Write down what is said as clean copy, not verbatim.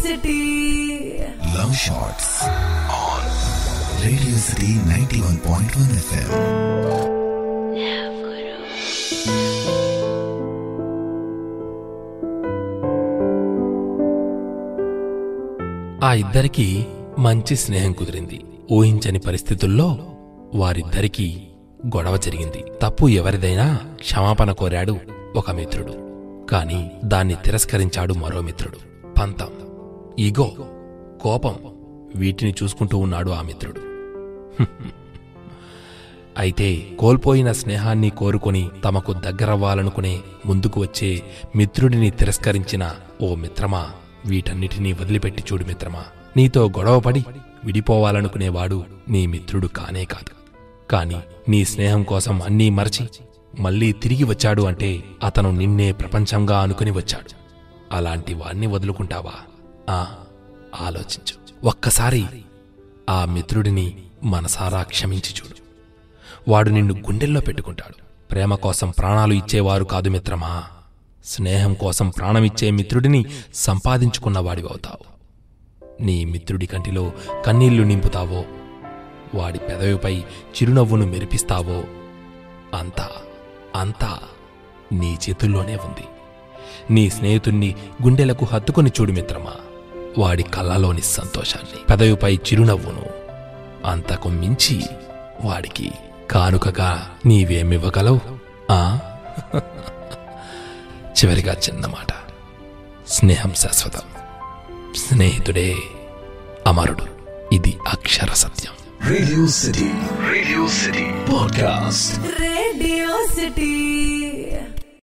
City. Love Shots on Radio City 91.1 FM. ఆ ఇద్దరికీ మంచి స్నేహం కుదిరింది. ఊహించని పరిస్థితుల్లో వారిద్దరికీ గొడవ జరిగింది. తప్పు ఎవరిదైనా క్షమాపణ కోరాడు ఒక మిత్రుడు. కాని దాన్ని తిరస్కరించాడు మరో మిత్రుడు. పంతం, ఈగో, కోపం వీటిని చూసుకుంటూ ఉన్నాడు ఆ మిత్రుడు. అయితే కోల్పోయిన స్నేహాన్ని కోరుకొని తమకు దగ్గరవ్వాలనుకునే ముందుకు వచ్చే మిత్రుడిని తిరస్కరించిన ఓ మిత్రమా, వీటన్నిటినీ వదిలిపెట్టి చూడు మిత్రమా. నీతో గొడవపడి విడిపోవాలనుకునేవాడు నీ మిత్రుడు కానే కాదు. కాని నీ స్నేహం కోసం అన్నీ మరచి మళ్లీ తిరిగి వచ్చాడు అంటే అతను నిన్నే ప్రపంచంగా అనుకుని వచ్చాడు. అలాంటి వాణ్ణి వదులుకుంటావా? ఆలోచించు. ఒక్కసారి ఆ మిత్రుడిని మనసారా క్షమించి చూడు. వాడు నిన్ను గుండెల్లో పెట్టుకుంటాడు. ప్రేమ కోసం ప్రాణాలు ఇచ్చేవారు కాదు మిత్రమా, స్నేహం కోసం ప్రాణమిచ్చే మిత్రుడిని సంపాదించుకున్నవాడివవుతావు. నీ మిత్రుడి కంటిలో కన్నీళ్లు నింపుతావో, వాడి పెదవిపై చిరునవ్వును మెరిపిస్తావో, అంతా నీ చేతుల్లోనే ఉంది. నీ స్నేహితుణ్ణి గుండెలకు హత్తుకొని చూడు మిత్రమా. వాడి కళ్ళలోని సంతోషాన్ని, పెదవిపై చిరునవ్వును, అంతకు మించి వాడికి కానుకగా నీవేమివ్వగలవు? చివరిగా చిన్నమాట, స్నేహం శాశ్వతం, స్నేహితుడే అమరుడు. ఇది అక్షర సత్యం. Radio City Podcast. Radio City.